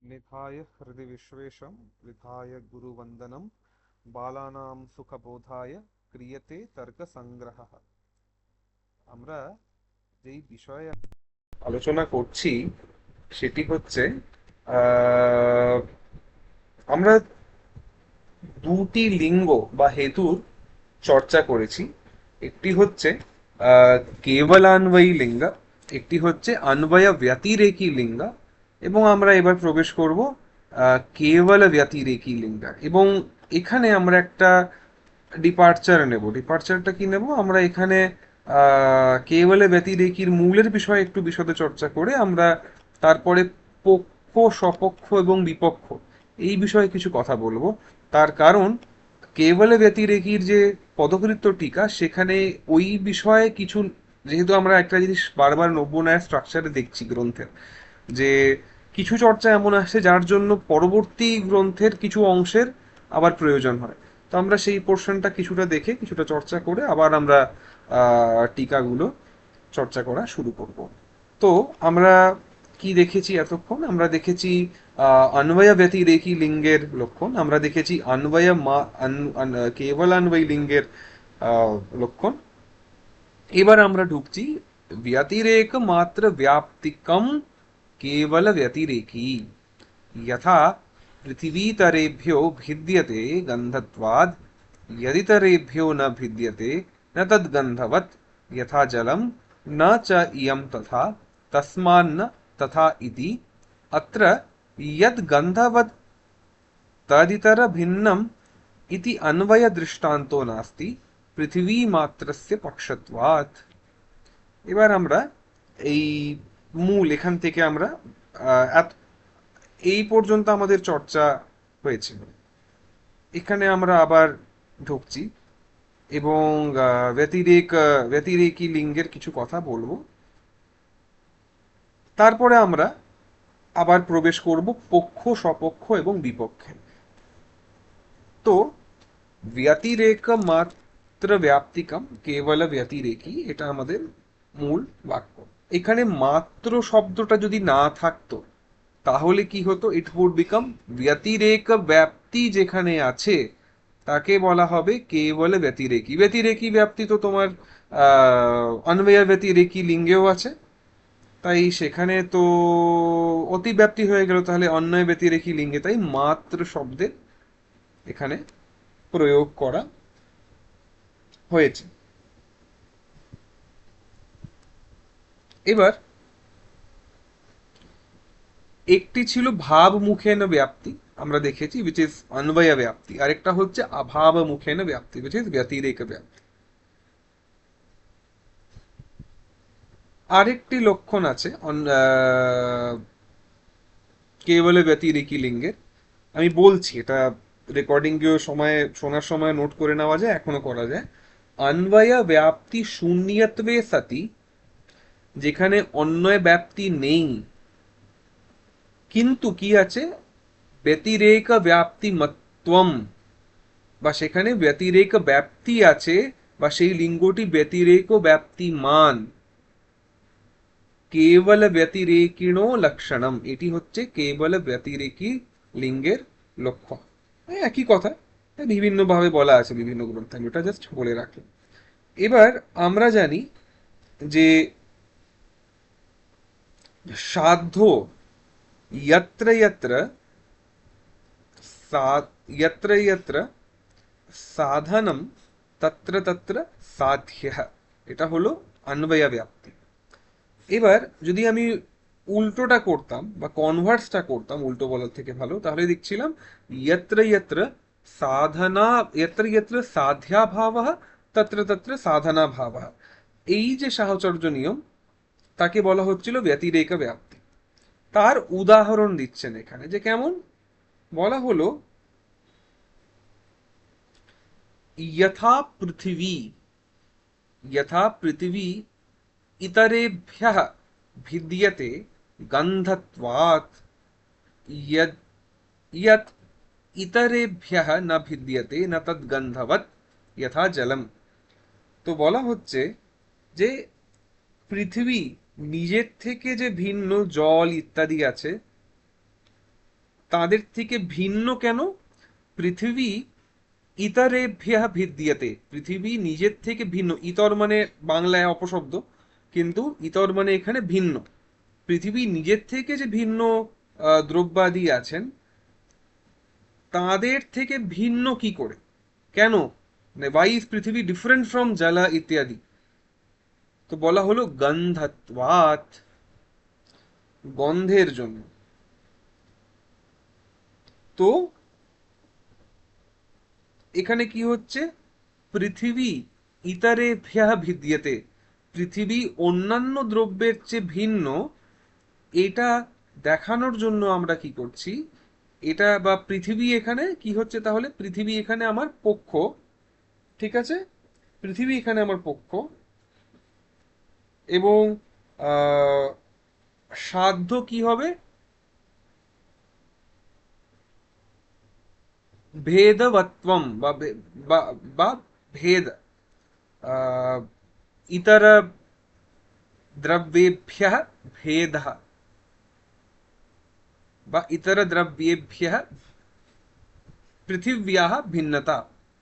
निधाय हृदि विश्वेशं विधाय गुरुवन्दनं बालानां सुखबोधाय क्रियते तर्कसङ्ग्रहः। আমরা যেই বিষয়ে আলোচনা করছি সেটি হচ্ছে আহ, আমরা দুটি লিঙ্গ বা হেতুর চর্চা করেছি। একটি হচ্ছে কেবলান্বয়ী লিঙ্গ, একটি হচ্ছে অন্বয় ব্যতিরেকী লিঙ্গ, এবং আমরা এবার প্রবেশ করব কেবল ব্যতিরেকী লিঙ্গ। এবং এখানে আমরা একটা ডিপার্চার নেব। ডিপার্চারটা কি নেব? আমরা এখানে কেবল ব্যতিরেকীর মূলের বিষয়ে একটু বিশদে চর্চা করে আমরা তারপরে পক্ষ, সপক্ষ এবং বিপক্ষ এই বিষয়ে কিছু কথা বলবো। তার কারণ কেবল ব্যতিরেকীর যে পদকৃত্য টিকা, সেখানে ওই বিষয়ে কিছু, যেহেতু আমরা একটা জিনিস বারবার নব্য ন্যায় স্ট্রাকচারে দেখছি গ্রন্থের, যে কিছু চর্চা এমন আসে যার জন্য পরবর্তী গ্রন্থের কিছু অংশের আবার প্রয়োজন হয়। তো আমরা সেই পোর্শনটা কিছুটা দেখে কিছুটা চর্চা করে আবার আমরা টিকাগুলো চর্চা করা শুরু করব। তো আমরা কি দেখেছি এতক্ষণ? আমরা দেখেছি অন্বয় ব্যতিরেকী লিঙ্গের লক্ষণ, আমরা দেখেছি কেবল অন্বয় লিঙ্গের লক্ষণ। এবার আমরা ঢুকছি व्यतिरेक मात्र व्याप्तिकम केवल व्यतिरेकी, यथा पृथिवीतरेभ्यो भिद्यते गन्धत्वाद् यदितरेभ्यो न भिद्यते न तद्गन्धवत्, यथा जलम न च इयं तथा तस्मान्न तथा इति। अत्र यद् गन्धवत् तदितर भिन्नम इति अन्वय दृष्टान्तो नास्ति पृथिवी मात्रस्य पक्षत्वात्। এবার আমরা এই মূল এখান থেকে আমরা এই পর্যন্ত আমাদের চর্চা হয়েছে। এখানে আমরা আবার ঢুকছি এবং ব্যতিরেকী লিঙ্গের কিছু কথা বলবো। তারপরে আমরা আবার প্রবেশ করব পক্ষ, সপক্ষ এবং বিপক্ষে। তো ব্যতিরেক মাত্র ব্যাপ্তিকম কেবল ব্যতিরেকী, এটা আমাদের মূল বাক্য। এখানে মাত্র শব্দটা যদি না থাকতো তাহলে কি হতো? ইট উড বিকাম ব্যতিরেক ব্যাপ্তি যেখানে আছে তাকে বলা হবে কেবল ব্যতিরেকী। ব্যতিরেকী ব্যাপ্তি তো তোমার অন্বয় ব্যতিরেকী লিঙ্গেও আছে, তাই সেখানে তো অতিব্যাপ্তি হয়ে গেল, তাহলে অন্বয় ব্যতিরেকী লিঙ্গে তাই মাত্র শব্দের এখানে প্রয়োগ করা হয়েছে। এবার একটি ছিল ভাব মুখেন ব্যাপ্তি, আমরা দেখেছি, উইচ ইজ অন্বয় ব্যাপ্তি। আরেকটা হচ্ছে অভাব মুখেন ব্যাপ্তি, উইচ ইজ ব্যতিরেক ব্যাপ্তি। আরেকটি লক্ষণ আছে কেবল ব্যতিরেকী লিঙ্গের। আমি বলছি, এটা রেকর্ডিং সময় শোনার সময় নোট করে নেওয়া যায়, এখনো করা যায়। অন্বয় ব্যাপ্তি শূন্যত্বে সতি, যেখানে অন্বয় ব্যাপ্তি নেই কিন্তু কি আছে? ব্যতিরেক ব্যাপ্তি মত্বম, বা সেখানে ব্যতিরেক ব্যাপ্তি আছে, বা সেই লিঙ্গটি ব্যতিরেক ব্যাপ্তিমান, কেবল ব্যতিরেকিণো লক্ষণম, এটি হচ্ছে কেবল ব্যতিরেকী লিঙ্গের লক্ষণ। একই কথা, বিভিন্ন ভাবে বলা আছে বিভিন্ন গ্রন্থে, আমি ওটা জাস্ট বলে রাখলাম। এবার আমরা জানি যে সাধ্য यत्र यत्र यत्र यत्र সাধনম তত্র তত্র সাধ্যঃ, এটা হলো অন্বয় ব্যাপ্তি। এবার যদি আমি উল্টোটা করতাম বা কনভার্সটা করতাম, উল্টো বলার থেকে ভালো, তাহলে দেখছিলাম यत्र यत्र সাধনা, यत्र यत्र সাধ্যা ভাবঃ তত্র তত্র সাধনা ভাবঃ, এই যে সাহচর্য নিয়ম, তাকে বলা হচ্ছিল ব্যতিরেক ব্যাপ্তি। তার উদাহরণ দিচ্ছেন এখানে, যে কেমন বলা হলো, यथा पृथिवी, यथा पृथिवी इतरेभ्यः भिद्यते गन्धत्वात् यद् यत् इतरेभ्यः न भिद्यते न तद्गन्धवत् यथा जलम। তো বলা হচ্ছে যে পৃথিবী নিজের থেকে যে ভিন্ন জল ইত্যাদি আছে, তাদের থেকে ভিন্ন কেন? পৃথিবী ইতরেভ্যঃ ভিদ্যতে, পৃথিবী নিজের থেকে ভিন্ন। ইতর মানে বাংলায় অপশব্দ, কিন্তু ইতর মানে এখানে ভিন্ন। পৃথিবী নিজের থেকে যে ভিন্ন দ্রব্যাদি আছেন, তাদের থেকে ভিন্ন কি করে, কেন, ওয়াই ইজ পৃথিবী ডিফারেন্ট ফ্রম জলা ইত্যাদি? তো বলা হলো গন্ধত্বাৎ, গন্ধের জন্য। তো এখানে কি হচ্ছে, পৃথিবী ইতরেভ্যঃ ভিদ্যতে, পৃথিবী অন্যান্য দ্রব্যের চেয়ে ভিন্ন, এটা দেখানোর জন্য আমরা কি করছি, এটা বা পৃথিবী এখানে কি হচ্ছে, তাহলে পৃথিবী এখানে আমার পক্ষ, ঠিক আছে, পৃথিবী এখানে আমার পক্ষ, এবং আহ, সাধ্য কি হবে, ভেদবত্বম বা বা ভেদ, আহ, ইতর দ্রব্যেভ্যः ভেদः বা ইতর দ্রব্যেভ্যः পৃথিব্যাः ভিন্নতা,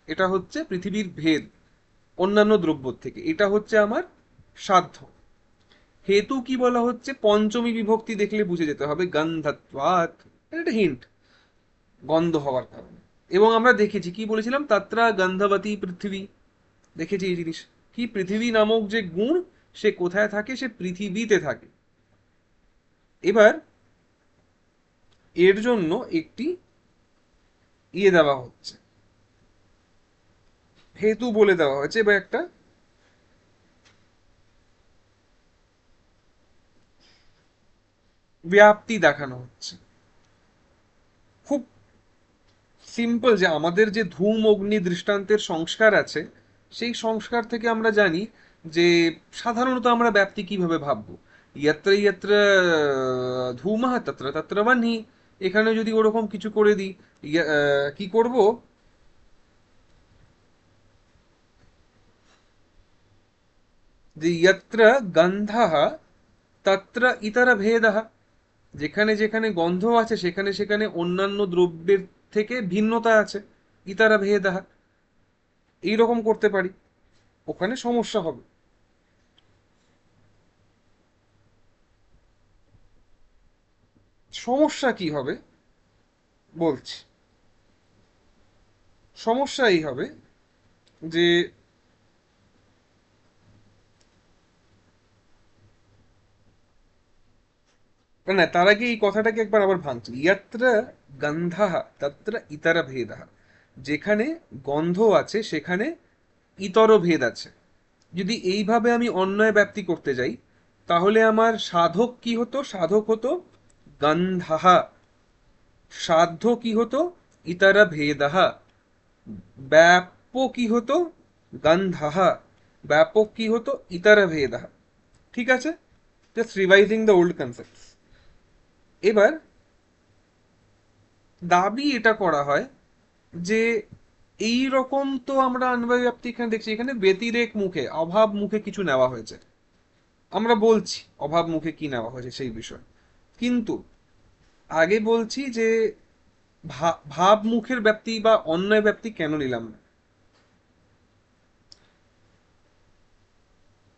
এটা হচ্ছে পৃথিবীর ভেদ অন্যান্য দ্রব্য থেকে, এটা হচ্ছে আমার সাধ্য। হেতু কি বলা হচ্ছে, পঞ্চমী বিভক্তি দেখলে বুঝে যেতে হবে, গন্ধত্বাৎ, এটা হিন্ট, গন্ধ হওয়ার কারণে। এবং আমরা দেখেছি কি বলেছিলাম, তাত্রা গন্ধবতী পৃথিবী, দেখেছি এই জিনিস, কি পৃথিবী নামক যে গুণ, সে কোথায় থাকে, সে পৃথিবীতে থাকে। এবার এর জন্য একটি দেওয়া হচ্ছে, হেতু বলে দেওয়া হয়েছে, এবার একটা ব্যাপ্তি দেখানো হচ্ছে। খুব সিম্পল, যে আমাদের যে ধূম অগ্নি দৃষ্টান্তের সংস্কার আছে, সেই সংস্কার থেকে আমরা জানি যে সাধারণত আমরা ব্যাপ্তি কিভাবে ভাববো, ইয়ত্র ইয়ত্র ধূমঃ তত্র তত্র বহ্নি। এখানে যদি ওরকম কিছু করে দিই, কি করব, যে ইয়ত্র গন্ধঃ তত্র ইতর ভেদঃ, যেখানে যেখানে গন্ধ আছে সেখানে সেখানে অন্যান্য দ্রব্যের থেকে ভিন্নতা আছে, ইতর ভেদঃ, এইরকম করতে পারি, ওখানে সমস্যা হবে। সমস্যা কি হবে বলছি, সমস্যা এই হবে যে, না তার আগে এই কথাটাকে একবার আবার ভাঙছি, ইয়াত্র গন্ধাঃ তত্র ইতর ভেদঃ, যেখানে গন্ধ আছে সেখানে ইতর ভেদ আছে। যদি এইভাবে আমি অন্যয় ব্যাপ্তি করতে যাই, তাহলে আমার সাধক কি হতো, সাধক হতো গন্ধাঃ, সাধ্য কি হতো, ইতর ভেদঃ, ব্যাপ্য কি হতো, গন্ধাঃ, ব্যাপক কি হতো, ইতর ভেদঃ। ঠিক আছে, just revising the old concept. এবার দাবি এটা করা হয় যে এই রকম তো আমরা অন্বয় ব্যাপ্তি এখানে দেখছি, এখানে ব্যতিরেক মুখে, অভাব মুখে কিছু নেওয়া হয়েছে, আমরা বলছি অভাব মুখে কি নেওয়া হয়েছে সেই বিষয়, কিন্তু আগে বলছি যে ভাব মুখের ব্যাপ্তি বা অন্যয় ব্যাপ্তি কেন নিলাম না।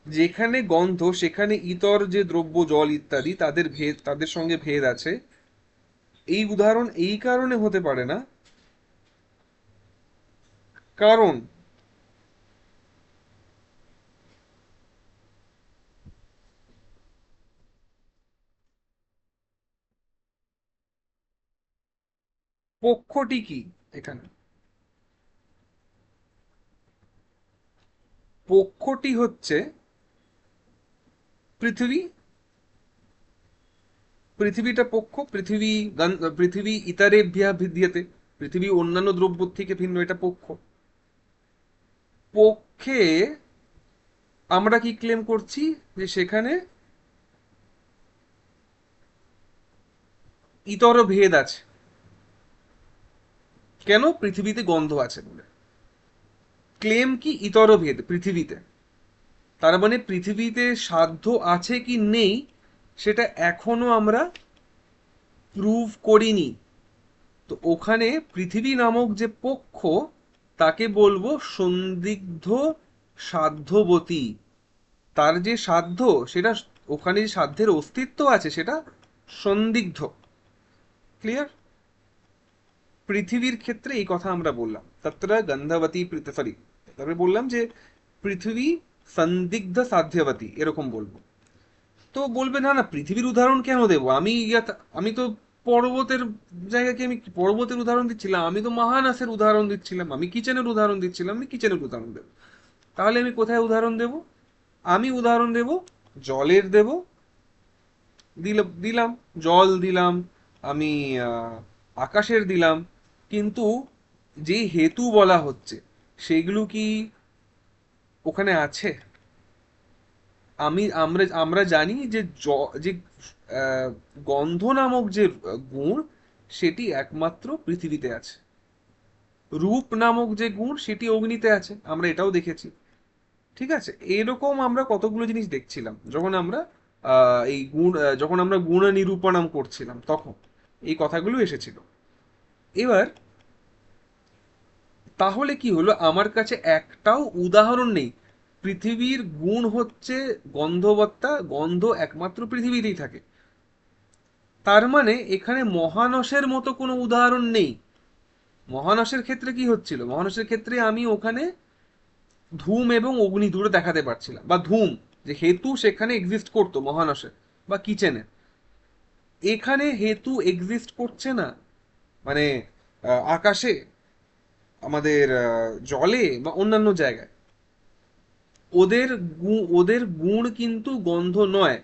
যেখানে গন্ধ সেখানে ইতর যে দ্রব্য জল ইত্যাদি তাদের ভেদ, তাদের সঙ্গে ভেদ আছে, এই উদাহরণ এই কারণে হতে পারে না, কারণ পক্ষটি কি এখানে, পক্ষটি হচ্ছে পৃথিবী, পৃথিবীটা পক্ষ, পৃথিবী পৃথিবী ইতরেভ্যঃ ভিদ্যতে, পৃথিবী অন্যান্য দ্রব্য থেকে ভিন্ন, এটা পক্ষ। পক্ষে আমরা কি ক্লেম করছি, যে সেখানে ইতর ভেদ আছে, কেন, পৃথিবীতে গন্ধ আছে বলে। ক্লেম কি, ইতর ভেদ পৃথিবীতে, তার মানে পৃথিবীতে সাধ্য আছে কি নেই সেটা এখনো আমরা প্রুভ করিনি, তো ওখানে পৃথিবী নামক যে পক্ষ, তাকে বলবো সন্দিগ্ধ সাধ্যবতী। তার যে সাধ্য, সেটা, ওখানে যে সাধ্যের অস্তিত্ব আছে সেটা সন্দিগ্ধ। ক্লিয়ার? পৃথিবীর ক্ষেত্রে এই কথা আমরা বললাম, তত্র গন্ধবতী সরি, তারপরে বললাম যে পৃথিবী সন্দিগ্ধ সাধ্যবতী, এরকম বলবো। তো বলবে না না, পৃথিবীর উদাহরণ কেন দেবো, আমি তো পর্বতের জায়গাকে আমি পর্বতের উদাহরণ দিচ্ছিলাম, আমি তো মহানাসের উদাহরণ দিচ্ছিলাম, আমি কিচেনের উদাহরণ দিচ্ছিলাম, আমি কিচেনের উদাহরণ দেবো। তাহলে আমি কোথায় উদাহরণ দেব? আমি উদাহরণ দেব জলের দেব, দিলাম, জল দিলাম, আমি আকাশের দিলাম, কিন্তু যে হেতু বলা হচ্ছে সেগুলো কি ওখানে আছে? আমরা জানি যে যে আহ, গন্ধ নামক যে গুণ, সেটি একমাত্র পৃথিবীতে আছে। রূপ নামক যে গুণ, সেটি অগ্নিতে আছে, আমরা এটাও দেখেছি। ঠিক আছে, এরকম আমরা কতগুলো জিনিস দেখছিলাম যখন আমরা যখন আমরা গুণ নিরূপণম করছিলাম, তখন এই কথাগুলো এসেছিল। এবার তাহলে কি হলো, আমার কাছে একটাও উদাহরণ নেই। পৃথিবীর গুণ হচ্ছে গন্ধবত্তা, গন্ধ একমাত্র পৃথিবীতেই থাকে। তার মানে এখানে মহানসের মতো কোনো উদাহরণ নেই। মহানসের ক্ষেত্রে কি হচ্ছিল, মহানসের ক্ষেত্রে আমি ওখানে ধূম এবং অগ্নি দূরে দেখাতে পারছিলাম, বা ধূম যে হেতু সেখানে এক্সিস্ট করতো মহানসে বা কিচেনে। এখানে হেতু এক্সিস্ট করছে না, মানে আকাশে, আমাদের জলে বা অন্যান্য জায়গায়। ওদের গুণ কিন্তু গন্ধ নয়।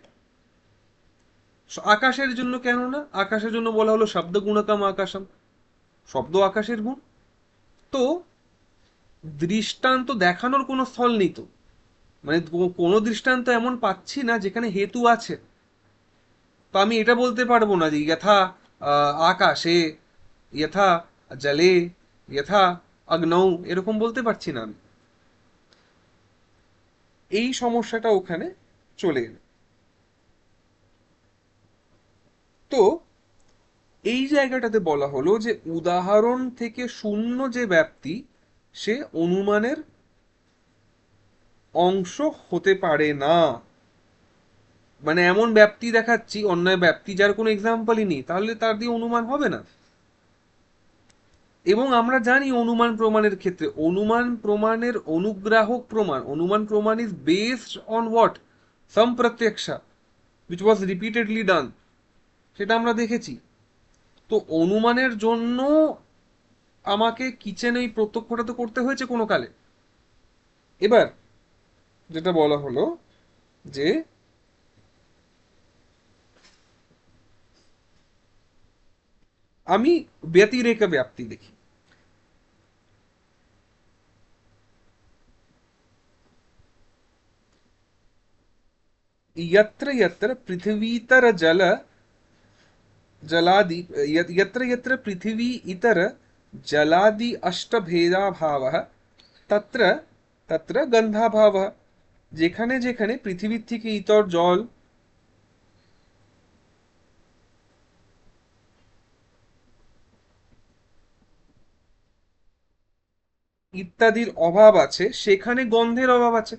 আকাশের জন্য কেন না, আকাশের জন্য বলা হলো শব্দ গুণকাম আকাশম, শব্দ আকাশের গুণ। তো দৃষ্টান্ত দেখানোর কোনো স্থল নেই তো, মানে কোনো দৃষ্টান্ত এমন পাচ্ছি না যেখানে হেতু আছে। তো আমি এটা বলতে পারবো না যে যথা আকাশে, যথা জলে, যথা অগ্নৌ, এরকম বলতে পারছি না আমি। এই সমস্যাটা ওখানে চলে এলো। তো এই জায়গাটাতে বলা হলো যে উদাহরণ থেকে শূন্য যে ব্যাপ্তি, সে অনুমানের অংশ হতে পারে না। মানে এমন ব্যাপ্তি দেখাচ্ছি, অন্যায় ব্যাপ্তি যার কোনো এক্সাম্পলই নেই, তাহলে তার দিয়ে অনুমান হবে না। এবং আমরা জানি অনুমান প্রমাণের ক্ষেত্রে, অনুমান প্রমাণের অনুগ্রাহক প্রমাণ, অনুমান প্রমাণ is based on what, some pratyaksha which was repeatedly done, সেটা আমরা দেখেছি। তো অনুমানের জন্য আমাকে কিচেনে এই প্রত্যক্ষটা তো করতে হয়েছে কোনো কালে। এবার যেটা বলা হলো যে আমি ব্যতিরেক ব্যাপ্তি দেখি। यत्र यत्र पृथ्वीतर जल जलादि यत्र यत्र पृथिवी इतर जलादि अष्टभेदा भावः तत्र तत्र गन्धाभावः। যেখানে যেখানে পৃথিবীর থেকে ইতর জল ইত্যাদির অভাব আছে, সেখানে গন্ধের অভাব আছে,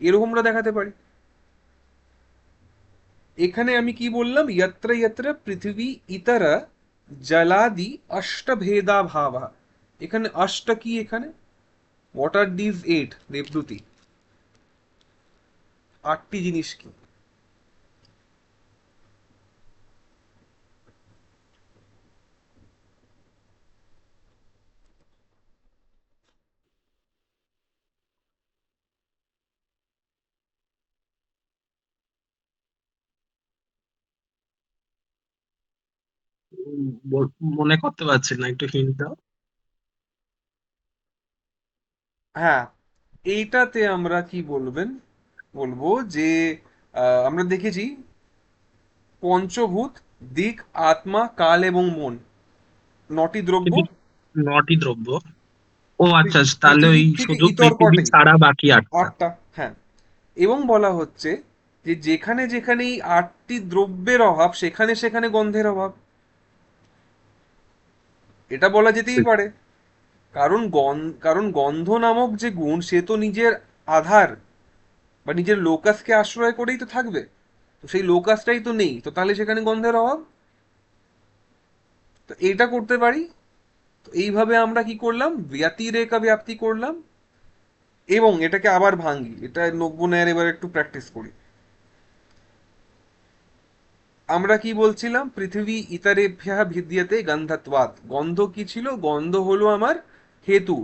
এরকম আমরা দেখাতে পারি। এখানে আমি কি বললাম, यत्र यत्र পৃথিবী ইতর জলাদি অষ্টভেদা ভাবা। এখানে অষ্ট কি, এখানে হোয়াট আর দিস এইট, দেবদূতি, আটটি জিনিস কি? মনে করতে পারছি না, একটু হিন্ট দাও। হ্যাঁ, এইটাতে আমরা কি বলবো যে আমরা দেখেছি পঞ্চভূত, দিক, আত্মা, কাল এবং মন, নটি দ্রব্য পৃথিবী, নটি দ্রব্য। ও আচ্ছা, তাহলে ওই পৃথিবীর থেকে শুধু ইতর পৃথিবী কটে, ছাড়া বাকি আটটা। আটটা। হ্যাঁ, এবং বলা হচ্ছে যে যেখানে যেখানে এই আটটি দ্রব্যের অভাব, সেখানে সেখানে গন্ধের অভাব। এটা বলা যেতেই পারে। কারণ গন্ধ নামক যে গুণ, সে তো নিজের আধার বা নিজের লোকাসকে আশ্রয় করেই তো থাকবে। তো সেই লোকাসটাই তো নেই, তো তাহলে সেখানে গন্ধের অভাব। তো এইটা করতে পারি। তো এইভাবে আমরা কি করলাম, ব্যতিরেকা ব্যাপ্তি করলাম। এবং এটাকে আবার ভাঙি, এটা নব্য ন্যায়ের এবার একটু প্র্যাকটিস করি। আমরা কি বলছিলাম, পৃথিবী ইতরেভ্যঃ ভিদ্যতে গন্ধত্বাৎ। গন্ধ কি ছিল, গন্ধ হলো আমার হেতু,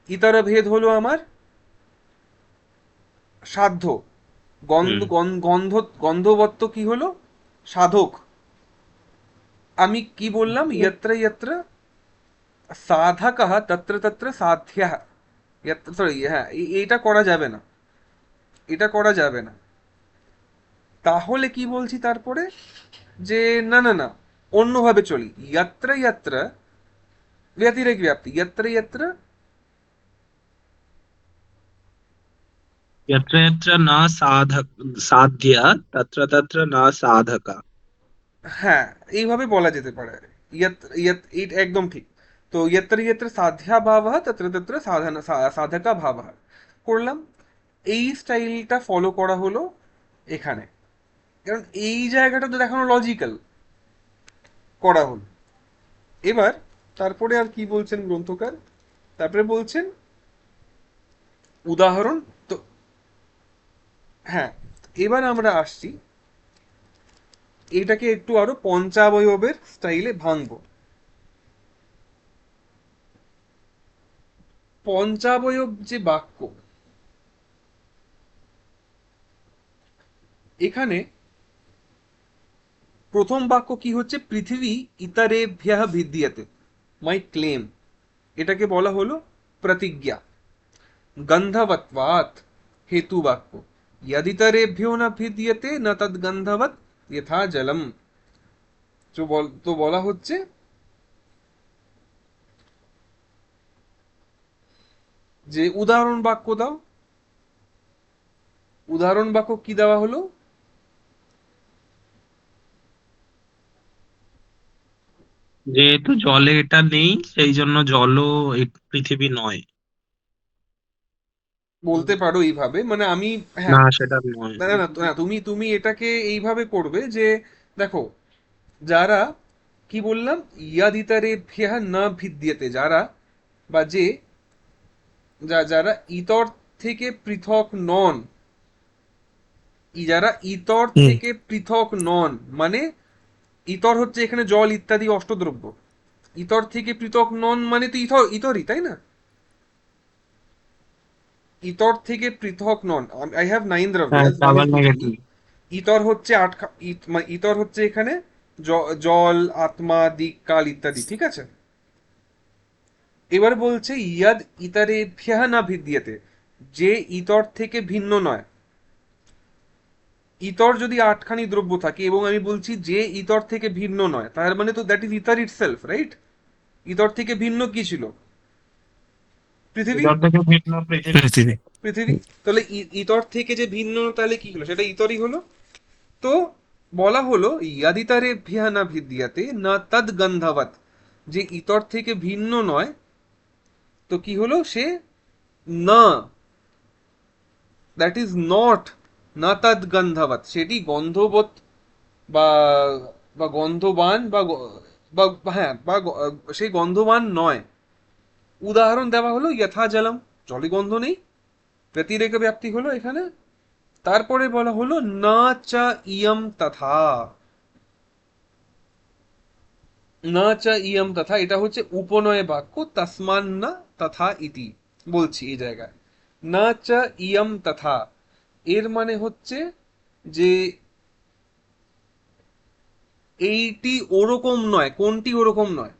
ইতর ভেদ হলো আমার সাধ্য। গন্ধ হুম। গন্ধ গন্ধবত্ত কি হলো, সাধক। আমি কি বললাম, ইয়ত্র ইয়ত্র সাধকঃ তত্র তত্র সাধ্যঃ। সরি, হ্যাঁ, এইটা করা যাবে না, এটা করা যাবে না। তাহলে কি বলছি তারপরে, যে না না না, অন্যভাবে চলি। यत्र यत्र ব্যতিরেক ব্যাপ্তি, यत्र यत्र। यत्र यत्र न साधक साध्या तत्र तत्र न साधका। হ্যাঁ, এইভাবে বলা যেতে পারে। এটা একদম ঠিক। তো यत्र यत्र সাধ্যা ভাবः তত্র তত্র সাধনা সাধকা ভাবः করলাম। এই স্টাইলটা ফলো করা হলো এখানে, কারণ এই জায়গাটা তো দেখানো লজিক্যাল, করা হলো। এবার তারপরে আর কি বলছেন গ্রন্থকার, তারপরে বলছেন উদাহরণ। তো হ্যাঁ, এবার আমরা আসছি, এটাকে একটু আরো পঞ্চাবয়বের স্টাইলে ভাঙবো। পঞ্চাবয়ব যে বাক্য, এখানে প্রথম বাক্য কি হচ্ছে, পৃথিবী ইতরেভ্যঃ ভিদ্যতে, মাই ক্লেম। এটাকে বলা হলো প্রতিজ্ঞা। গন্ধবৎবাৎ হেতু বাক্য, यदितरेभ्यो न भिद्यते न तद्गन्धवत् यथा जलम। তো বলা হচ্ছে যে উদাহরণ বাক্য দাও। উদাহরণ বাক্য কি দেওয়া হলো, যেহেতু জলে এটা নেই সেই জন্য জলও এই পৃথিবী নয়। বলতে পারো এইভাবে, মানে আমি, না, হ্যাঁ। সেটা নয়। না না না, তুমি তুমি এটাকে এইভাবে করবে যে, দেখো, যারা, কি বললাম, ইয়াদিতারেভ্যঃ না ভিদ্যতে, যারা বা যে, যারা ইতর থেকে পৃথক নন, যারা ইতর হুম। থেকে পৃথক নন, মানে ইতর হচ্ছে এখানে জল ইত্যাদি অষ্টদ্রব্য। ইতর থেকে পৃথক নন মানে তো ইতরই, তাই না? ইতর থেকে পৃথক নন, আই হ্যাভ 9 হ্যাঁ, দ্রব্যাস, আমি ডাবল বুঝিনি। নেগেটিভ। ইতর হচ্ছে মানে ইতর হচ্ছে এখানে জল, আত্মা, দিক, কাল ইত্যাদি, ঠিক আছে। এবার বলছে ইয়াদ ইতরেভ্যঃ না ভিদ্যতে, যে ইতর থেকে ভিন্ন নয়। ইতর যদি 8খানি দ্রব্য থাকে এবং আমি বলছি যে ইতর থেকে ভিন্ন নয়, তার মানে তো দ্যাট ইজ ইতর ইটসেলফ, রাইট? ইতর থেকে ভিন্ন কি ছিল, পৃথিবী। এটার থেকে ভিন্ন পৃথিবী। পৃথিবী, তাহলে ইতর থেকে যে ভিন্ন, তাহলে কি হলো, সেটা ইতরই হলো। তো বলা হলো ইয়াদিতারেভ্যঃ না ভিদ্যতে না তদ গন্ধবৎ, যে ইতর থেকে ভিন্ন নয়, তো কি হলো, সে না, দ্যাট ইজ নট, না তদ গন্ধবৎ, সেটি গন্ধবৎ বা বা গন্ধবান বা হ্যাঁ, সেই গন্ধবান নয়। উদাহরণ দেওয়া হলো যথা জলম, জলে গন্ধ নেই, ব্যতিরেক ব্যাপ্তি হলো এখানে। তারপরে বলা হলো না চা ইয়ম তথা, না চা ইয়ম তথা, এটা হচ্ছে উপনয় বাক্য, তসমান না তথা ইতি। বলছি এই জায়গায় না চা ইয়ম তথা, এর মানে হচ্ছে যে এইটি ওরকম নয়। কোনটি ওরকম নয়,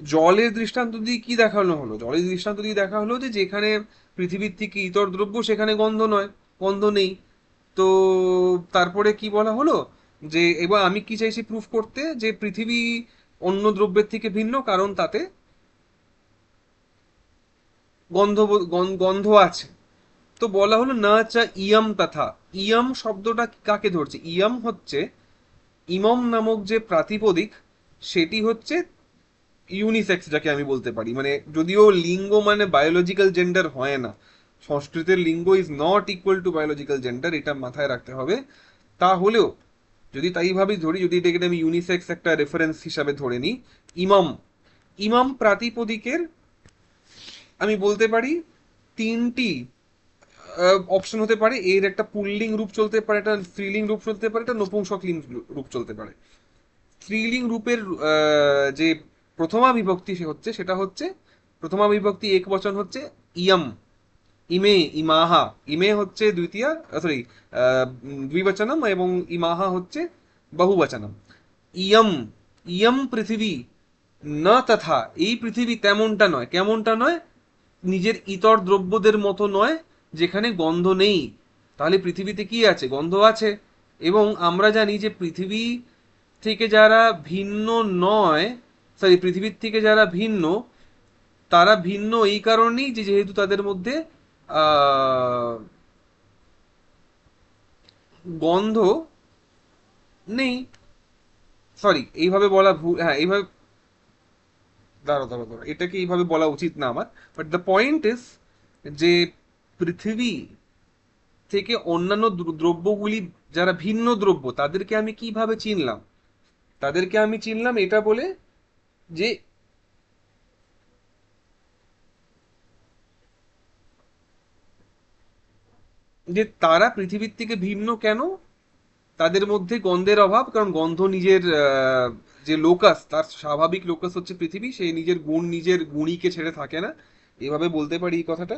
জলের দৃষ্টান্ত দিয়ে কি দেখানো হলো, জলের দৃষ্টান্ত দিয়ে দেখা হলো যে যেখানে পৃথিবীর থেকে ইতর দ্রব্য, সেখানে গন্ধ নয়, গন্ধ নেই। তো তারপরে কি বলা হলো, যে এবার আমি কি চাইছি প্রুফ করতে, যে পৃথিবী অন্য দ্রব্যের থেকে ভিন্ন, কারণ তাতে গন্ধ গন্ধ আছে। তো বলা হলো না চা ইয়ম তথা। ইয়ম শব্দটা কাকে ধরছে, ইয়ম হচ্ছে ইমম নামক যে প্রাতিপদিক, সেটি হচ্ছে ইউনিসেক্স যাকে আমি বলতে পারি, মানে যদিও লিঙ্গ মানে বায়োলজিক্যাল জেন্ডার হয় না, সংস্কৃতের লিঙ্গ is not equal to biological gender, এটা মাথায় রাখতে হবে। তাহলেও যদি তাই ভাবি ধরি, যদি এটাকে আমি ইউনিসেক্স একটা রেফারেন্স হিসাবে ধরে নিই, ইমাম, ইমাম প্রাতিপদিকের আমি বলতে পারি তিনটি অপশন হতে পারে। এর একটা পুল্লিং রূপ চলতে পারে, একটা স্ত্রীলিং রূপ চলতে পারে, একটা নপুংসকলিং রূপ চলতে পারে। স্ত্রীলিং রূপের যে প্রথমা বিভক্তি সে হচ্ছে, সেটা হচ্ছে প্রথমা বিভক্তি এক বচন হচ্ছে ইয়ম, ইমে, ইমাহা। ইমে হচ্ছে দ্বিতীয়া, সরি, দ্বিবচনম, এবং ইমাহা হচ্ছে বহুবচনম। ইয়ম, ইয়ম পৃথিবী, না তথা, এই পৃথিবী তেমনটা নয়। কেমনটা নয়? নিজের ইতর দ্রব্যদের মতো নয়, যেখানে গন্ধ নেই। তাহলে পৃথিবীতে কি আছে? গন্ধ আছে। এবং আমরা জানি যে পৃথিবী থেকে যারা ভিন্ন নয়, সরি, পৃথিবীর থেকে যারা ভিন্ন, তারা ভিন্ন এই কারণেই যে যেহেতু তাদের মধ্যে আহ, গন্ধ নেই। সরি, এইভাবে বলা ভুল, হ্যাঁ এইভাবে, দাঁড়ো দাঁড়ো দাঁড়ো, এটাকে এইভাবে বলা উচিত না আমার। বাট দ্য পয়েন্ট ইজ যে পৃথিবী থেকে অন্যান্য দ্রব্যগুলি যারা ভিন্ন দ্রব্য, তাদেরকে আমি কিভাবে চিনলাম? তাদেরকে আমি চিনলাম এটা বলে যে যে তারা পৃথিবীর থেকে ভিন্ন কেন? তাদের মধ্যে গন্ধের অভাব, কারণ গন্ধ নিজের যে লোকাস, তার স্বাভাবিক লোকাস হচ্ছে পৃথিবী, সে নিজের গুণ, নিজের গুণীকে ছেড়ে থাকে না, এভাবে বলতে পারি এই কথাটা।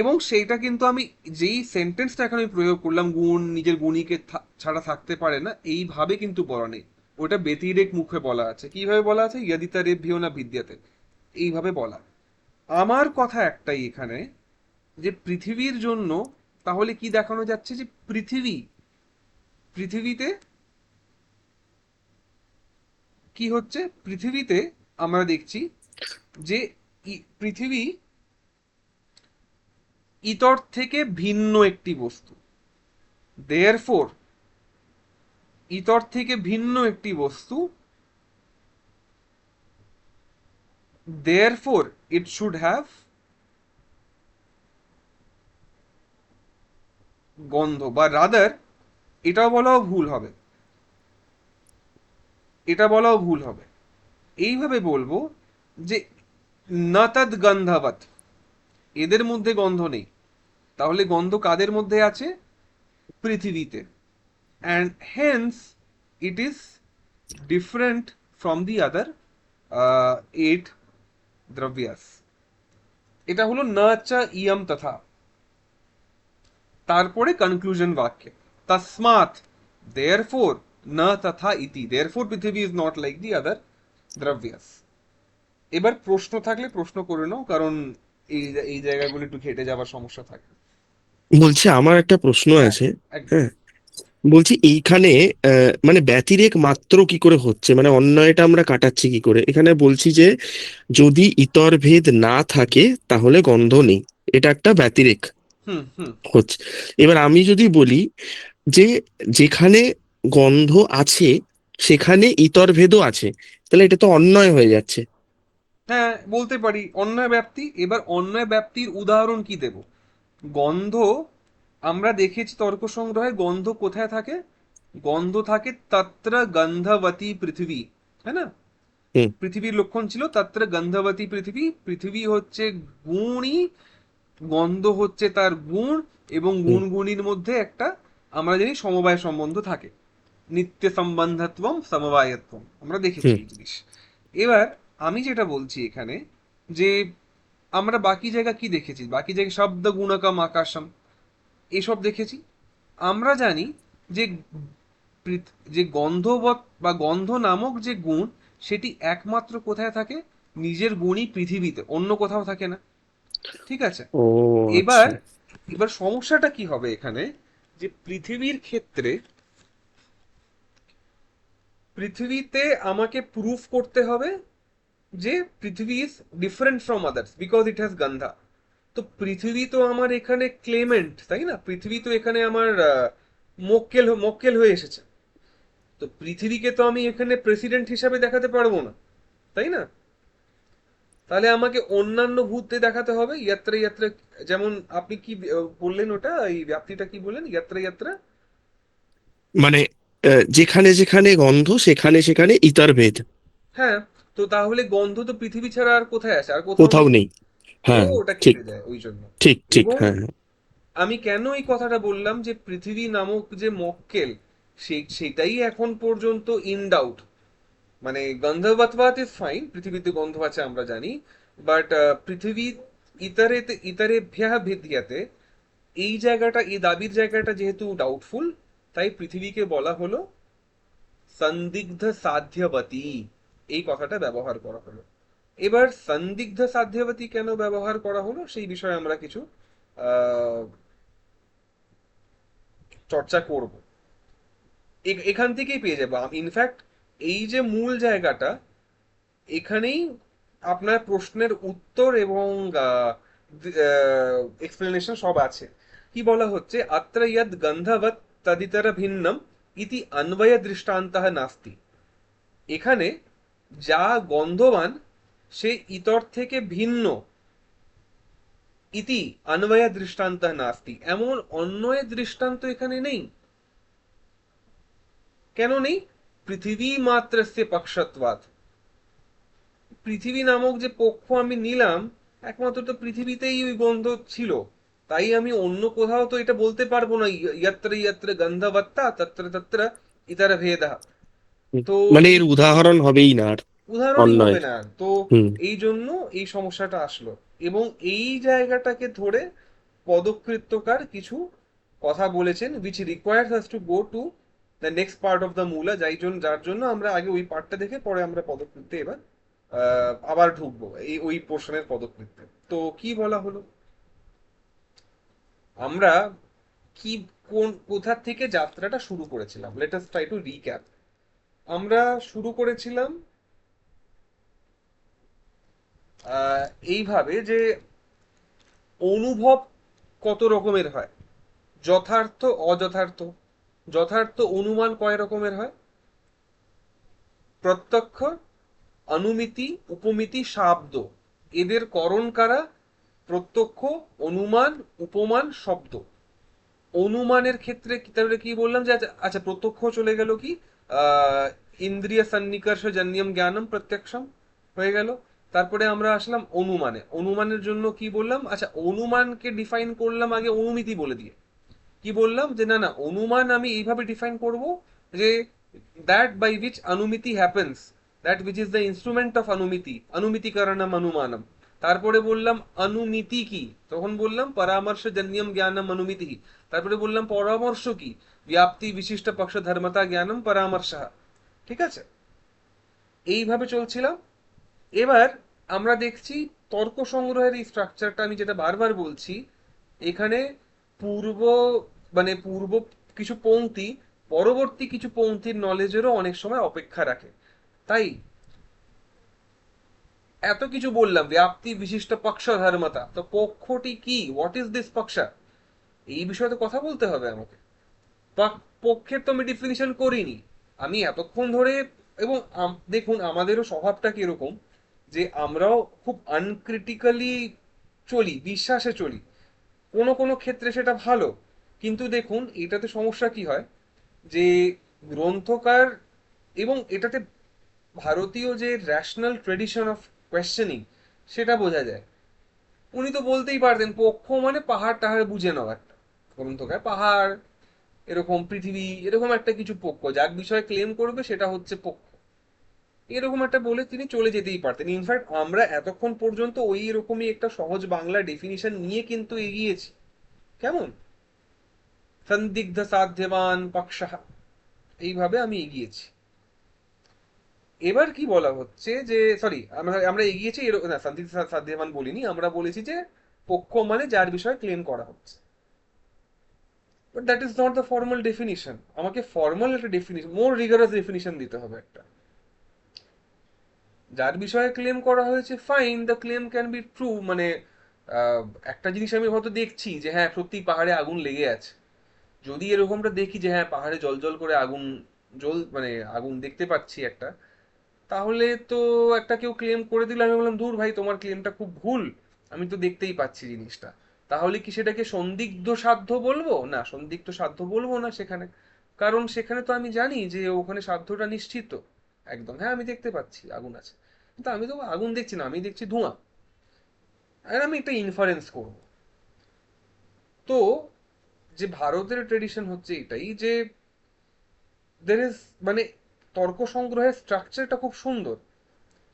এবং সেইটা কিন্তু আমি যেই সেন্টেন্সটা এখন আমি প্রয়োগ করলাম, গুণ নিজের গুণীকে ছাড়া থাকতে পারে না, এইভাবে কিন্তু বলা নেই। ওটা ব্যতিরেক মুখে বলা আছে। কিভাবে বলা আছে? ইয়াদিতা রেভ্যও না বিদ্যাতে, এইভাবে বলা। আমার কথা একটাই এখানে, যে পৃথিবীর জন্য তাহলে কি দেখানো যাচ্ছে? যে পৃথিবীতে কি হচ্ছে? পৃথিবীতে আমরা দেখছি যে পৃথিবী ইতর থেকে ভিন্ন একটি বস্তু। দেয়ারফোর, ইতর থেকে ভিন্ন একটি বস্তু, দেয়ারফোর ইট শুড হ্যাভ গন্ধ, বা রাদার, এটাও বলাও ভুল হবে, এটা বলাও ভুল হবে। এইভাবে বলবো যে নতদ গন্ধবত, এদের মধ্যে গন্ধ নেই। তাহলে গন্ধ কাদের মধ্যে আছে? পৃথিবীতে। And hence it is different from the other eight দ্রব্যাস। এটা হলো না চা ইয়ম তথা। তারপরে কনক্লুশন বাক্যে, তসমাৎ, দেয়ারফোর, না তথা ইতি, দেয়ারফোর পৃথিবী ইজ নট লাইক দি আদার দ্রব্যাস। এবার প্রশ্ন থাকলে প্রশ্ন করে নাও, কারণ এই এই জায়গাগুলো একটু ঘেটে যাবার সমস্যা থাকে। বলছি আমার একটা প্রশ্ন হ্যাঁ, আছে। একদম। হ্যাঁ, বলছি এইখানে মানে ব্যতিরেক মাত্র কি করে হচ্ছে, মানে অন্যয়টা আমরা কাটাচ্ছি কি করে? এখানে বলছি যে যদি ইতর ভেদ না থাকে তাহলে গন্ধ নেই, এটা একটা ব্যতিরেক হুম হুম। হচ্ছে। এবার আমি যদি বলি যে যেখানে গন্ধ আছে সেখানে ইতর ভেদও আছে, তাহলে এটা তো অন্যয় হয়ে যাচ্ছে। হ্যাঁ, বলতে পারি অন্যায় ব্যাপ্তি। এবার অন্যায় ব্যাপ্তির উদাহরণ কি দেব? গন্ধ, আমরা দেখেছি তর্ক সংগ্রহে, গন্ধ কোথায় থাকে? গন্ধ থাকে তত্র গন্ধবতী পৃথিবী, তাই না? হুম। পৃথিবীর লক্ষণ ছিল তত্র গন্ধবতী পৃথিবী। পৃথিবী হচ্ছে গুণী, গন্ধ হচ্ছে তার গুণ, এবং হুম। গুণ গুণীর মধ্যে একটা আমরা জানি সমবায় সম্বন্ধ থাকে, নিত্য সম্বন্ধত্বম সমবায়ত্বম, আমরা দেখেছি হুম। এই জিনিস। এবার আমি যেটা বলছি এখানে, যে আমরা বাকি জায়গা কি দেখেছি? বাকি জায়গায় শব্দ গুণকম আকাশম এসব দেখেছি। আমরা জানি যে যে গন্ধবৎ বা গন্ধ নামক যে গুণ, সেটি একমাত্র কোথায় থাকে? নিজের গুণই পৃথিবীতে, অন্য কোথাও থাকে না। ঠিক আছে? ও এবার আচ্ছা। এবার সমস্যাটা কি হবে এখানে? যে পৃথিবীর ক্ষেত্রে, পৃথিবীতে আমাকে প্রুফ করতে হবে যে পৃথিবী is different from others because it has gandha. তো পৃথিবী তো আমার এখানে ক্লেমেন্ট, তাই না? পৃথিবী তো এখানে আমার মক্কেল মক্কেল হয়ে এসেছে। তো পৃথিবীকে তো আমি এখানে প্রেসিডেন্ট হিসাবে দেখাতে পারবো না। তাই না? তাহলে আমাকে অন্যান্য ভূতে দেখাতে হবে ইয়াত্রা ইয়াত্রা, যেমন আপনি কি বললেন, ওটা এই ব্যাপ্তিটা কি বললেন, ইয়াত্রা ইয়াত্রা। মানে যেখানে যেখানে গন্ধ সেখানে সেখানে ইতর ভেদ। হ্যাঁ, তো তাহলে গন্ধ তো পৃথিবী ছাড়া আর কোথায় আছে? আর কোথাও কোথাও নেই। নেই। তো হ্যাঁ, ওটা ঠিক কেটে যায় ওই জন্য। ঠিক ঠিক, এবং হ্যাঁ হ্যাঁ। আমি কেন এই কথাটা বললাম যে পৃথিবী নামক যে মক্কেল, সেটাই এখন পর্যন্ত ইন ডাউট। মানে গন্ধবৎবাত ইজ ফাইন, পৃথিবীতে গন্ধ আছে আমরা জানি, বাট পৃথিবী ইতরেভ্যঃ ভিদ্যতে, এই জায়গাটা, এই দাবির জায়গাটা যেহেতু ডাউটফুল, তাই পৃথিবীকে বলা হলো সন্দিগ্ধ সাধ্যবতী, এই কথাটা ব্যবহার করা হলো। এবার সন্দিগ্ধ সাধ্যবতী কেন ব্যবহার করা হলো সেই বিষয়ে আমরা কিছু আহ চর্চা করব। এখান থেকেই পেয়ে যাবো ইনফ্যাক্ট এই যে মূল জায়গাটা, এখানেই আপনার প্রশ্নের উত্তর এবং এক্সপ্লেনেশন সব আছে। কি বলা হচ্ছে, অত্র ইয়দ গন্ধবৎ তদিতর ভিন্নম ইতি অন্বয় দৃষ্টান্তঃ নাস্তি। এখানে যা গন্ধবান সে ইতর থেকে ভিন্ন, ইতি অন্বয় দৃষ্টান্তঃ নাস্তি, এমন অন্বয় দৃষ্টান্ত এখানে নেই। কেন নেই? পৃথিবী মাত্রস্য পক্ষত্বাৎ। পৃথিবী নামক যে পক্ষ আমি নিলাম, একমাত্র তো পৃথিবীতেই ওই গন্ধ ছিল। তাই আমি অন্য কোথাও তো এটা বলতে পারবো না ইয়ত্র ইয়ত্র গন্ধবত্তা তত্র তত্র ইতর ভেদঃ। তো মানে এই এর উদাহরণ হবেই না আর উদাহরণই হবে অন্যয়ের। না তো। হুম। এই জন্য এই সমস্যাটা আসলো, এবং এই জায়গাটাকে ধরে পদকৃত্যকার কিছু কথা বলেছেন, which requires us to go to the next part of the মূলা, যার জন্য আমরা আগে ওই পার্টটা দেখে পরে আমরা পদকৃত্যে এবার আবার ঢুকবো এই ওই পোর্শনের পদকৃত্যে। তো কি বলা হলো, আমরা কি, কোথা থেকে যাত্রাটা শুরু করেছিলাম? Let us try to recap. আমরা শুরু করেছিলাম আহ, এইভাবে যে অনুভব কত রকমের হয়, যথার্থ অযথার্থ। যথার্থ অনুমান কয় রকমের হয়? প্রত্যক্ষ, অনুমিতি, উপমিতি, শাব্দ। এদের করণ কারা? প্রত্যক্ষ, অনুমান, উপমান, শব্দ। অনুমানের ক্ষেত্রে তাহলে কি বললাম যে আচ্ছা আচ্ছা, প্রত্যক্ষ চলে গেল কি, আহ ইন্দ্রিয় সন্নিকর্ষ জন্যম জ্ঞানম প্রত্যক্ষম হয়ে গেল। তারপরে আমরা আসলাম অনুমানে। অনুমানের জন্য কি বললাম, আচ্ছা অনুমানকে ডিফাইন করলাম আগে অনুমিতি বলে দিয়ে। কি বললাম যে না না, অনুমান আমি এইভাবে ডিফাইন করব যে that by which anumiti happens, that which is the instrument of anumiti, অনুমিতি কারণম অনুমানম। তারপরে বললাম অনুমিতি কি, তখন বললাম পরামর্শজন্যম জ্ঞানম অনুমিতি। তারপরে বললাম পরামর্শ কি, ব্যাপ্তি বিশিষ্ট পক্ষ ধর্মতা জ্ঞানম পরামর্শ। ঠিক আছে, এইভাবে চলছিলাম। এবার আমরা দেখছি তর্ক সংগ্রহের এই স্ট্রাকচারটা, আমি যেটা বারবার বলছি, এখানে পূর্ব, মানে পূর্ব কিছু পংক্তি পরবর্তী কিছু পংক্তির নলেজেরও অনেক সময় অপেক্ষা রাখে। তাই এত কিছু বললাম, ব্যাপ্তি বিশিষ্ট পক্ষ ধর্মতা, তো পক্ষটি কি, হোয়াট ইজ দিস পক্ষ, এই বিষয়ে তো কথা বলতে হবে আমাকে। পক্ষের তো আমি ডিফিনিশন করিনি আমি এতক্ষণ ধরে। এবং দেখুন আমাদেরও স্বভাবটা কিরকম, যে আমরাও খুব আনক্রিটিক্যালি চলি, বিশ্বাসে চলি। কোনো কোনো ক্ষেত্রে সেটা ভালো, কিন্তু দেখুন এটাতে সমস্যা কি হয়, যে গ্রন্থকার, এবং এটাতে ভারতীয় যে ন্যাশনাল ট্রেডিশন অফ কোয়েশ্চেনিং, সেটা বোঝা যায়। উনি তো বলতেই পারতেন পক্ষ মানে পাহাড় টাহাড় বুঝে নাও একটা, গ্রন্থকার পাহাড়, এরকম পৃথিবী, এরকম একটা কিছু পক্ষ যার বিষয়ে ক্লেম করবে সেটা হচ্ছে পক্ষ, এরকম একটা বলে তিনি চলে যেতেই পারতেন। ইনফ্যাক্ট আমরা এতক্ষণ পর্যন্ত ওই রকমই একটা সহজ বাংলা ডেফিনিশন নিয়ে কিন্তু এগিয়েছি। কেমন, সন্দিগ্ধ সাধ্যবান পক্ষ, এইভাবে আমি এগিয়েছি। এবার কি বলা হচ্ছে যে, সরি, আমরা আমরা এগিয়েছি না, সন্দিগ্ধ সাধ্যবান বলিনি, আমরা বলেছি যে পক্ষ মানে যার বিষয়ে ক্লেম করা হচ্ছে। But that is not the formal definition. আমাকে ফর্মাল একটা ডেফিনিশন, মোর রিগারাস ডেফিনিশন দিতে হবে একটা। যার বিষয়ে ক্লেম করা হয়েছে, fine, the claim can be true, মানে আহ, একটা জিনিস আমি হয়তো দেখছি যে হ্যাঁ সত্যি পাহাড়ে আগুন লেগে আছে, যদি এরকমটা দেখি যে হ্যাঁ পাহাড়ে জল জল করে আগুন, মানে আগুন দেখতে পাচ্ছি একটা, তাহলে তো একটা কেউ ক্লেম করে দিল, আমি বললাম দূর ভাই তোমার ক্লেমটা খুব ভুল, আমি তো দেখতেই পাচ্ছি জিনিসটা। তাহলে কি সেটাকে সন্দিগ্ধ সাধ্য বলবো? না, সন্দিগ্ধ সাধ্য বলবো না সেখানে। কারণ সেখানে তো আমি জানি যে ওখানে সাধ্যটা নিশ্চিত একদম। হ্যাঁ, আমি দেখতে পাচ্ছি আগুন আছে, কিন্তু আমি তো আগুন দেখছি না, আমি দেখছি ধোঁয়া, আর আমি একটা ইনফারেন্স করব। তো যে ভারতের ট্রেডিশন হচ্ছে এটাই যে দের ইজ, মানে তর্ক সংগ্রহের স্ট্রাকচারটা খুব সুন্দর।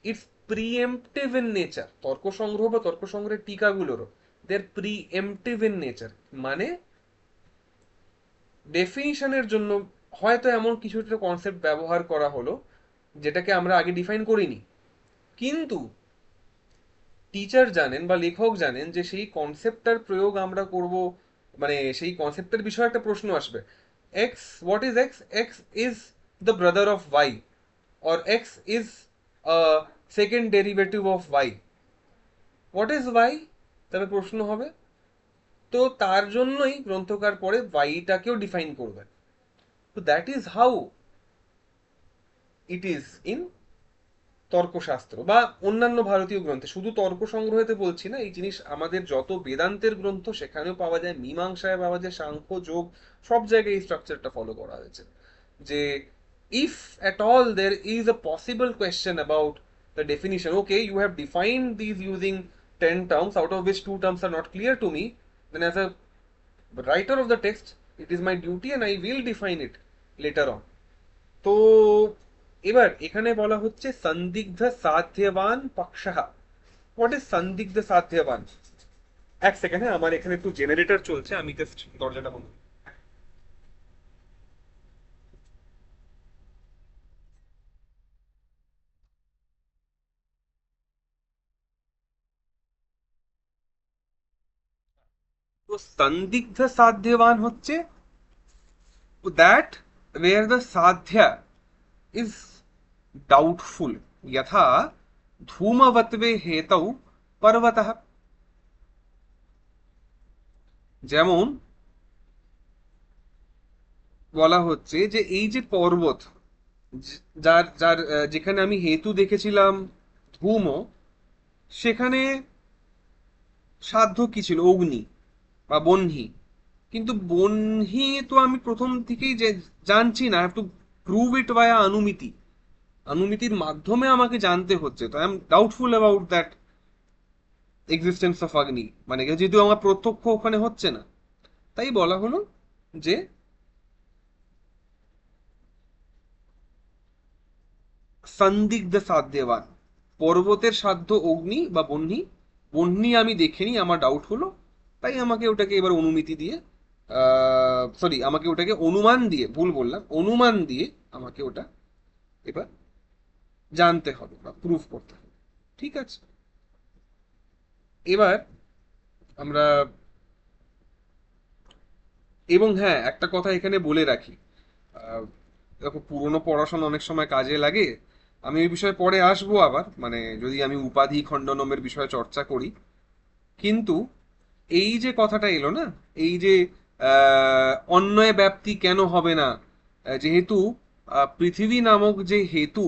ইটস প্রিএম্পটিভ ইন নেচার, তর্ক সংগ্রহ বা তর্ক সংগ্রহের টিকাগুলোরও দের প্রিএম্পটিভ ইন নেচার। মানে ডেফিনিশনের জন্য হয়তো এমন কিছু একটা কনসেপ্ট ব্যবহার করা হলো যেটাকে আমরা আগে ডিফাইন করিনি, কিন্তু টিচার জানেন বা লেখক জানেন যে সেই কনসেপ্টটার প্রয়োগ আমরা করব, মানে সেই কনসেপ্টের বিষয়ে একটা প্রশ্ন আসবে। X, what is X? X is the brother of Y, or x is a second derivative of y. What is y? তবে প্রশ্ন হবে। তো তার জন্যই গ্রন্থকার পরে yটাকেও ডিফাইন করবেন। তো that is how it is in তর্কশাস্ত্র বা অন্যান্য ভারতীয় গ্রন্থে। শুধু তর্ক সংগ্রহেতে বলছি না, এই জিনিস আমাদের যত বেদান্তের গ্রন্থ সেখানেও পাওয়া যায়, মীমাংসায় পাওয়া যায়, সাংখ্য যোগ সব জায়গায় এই স্ট্রাকচারটা ফলো করা হয়েছে। যে if at all there is a possible question about the definition, okay, you have defined these using 10 terms out of which 2 terms are not clear to me, then as a writer of the text it is my duty and I will define it later on. তো এবার এখানে বলা হচ্ছে সন্দিগ্ধ সাধ্যবান পক্ষঃ। What is সন্দিগ্ধ সাধ্যবান? এক second, হ্যাঁ, আমার এখানে একটু জেনারেটর চলছে, আমি জাস্ট দরজাটা বন্ধ করি। তো সন্দিগ্ধ সাধ্যবান হচ্ছে that where the sadhya is doubtful, यथा धूमवत्वे हेतौ पर्वतः। যেমন বলা হচ্ছে যে এই যে পর্বত, যার যার যেখানে আমি হেতু দেখেছিলাম ধূম, সেখানে সাধ্য কি ছিল? অগ্নি বা বহ্নি। কিন্তু বহ্নি তো আমি প্রথম থেকেই যে জানছি না, have to prove it by anumiti, অনুমিতির মাধ্যমে আমাকে জানতে হচ্ছে। তো I am doubtful about that existence of agni, মানে যেহেতু আমার প্রত্যক্ষ ওখানে হচ্ছে না, তাই বলা হলো যে সন্দিগ্ধ সাধ্যবান, পর্বতের সাধ্য অগ্নি বা বহ্নি, বহ্নি আমি দেখিনি, আমার ডাউট হলো, তাই আমাকে ওটাকে এবার অনুমিতি দিয়ে, সরি, আমাকে ওটাকে অনুমান দিয়ে, ভুল বললাম, অনুমান দিয়ে আমাকে ওটা এবার জানতে হবে বা প্রুফ করতে হবে। ঠিক আছে, এবার আমরা, এবং হ্যাঁ, একটা কথা এখানে বলে রাখি, আহ, দেখো পুরনো পড়াশোনা অনেক সময় কাজে লাগে। আমি এই বিষয়ে পরে আসবো আবার, মানে যদি আমি উপাধি খণ্ডনমের বিষয়ে চর্চা করি। কিন্তু এই যে কথাটা এলো না, এই যে অন্যয় ব্যাপ্তি কেন হবে না, যেহেতু পৃথিবী নামক যে হেতু,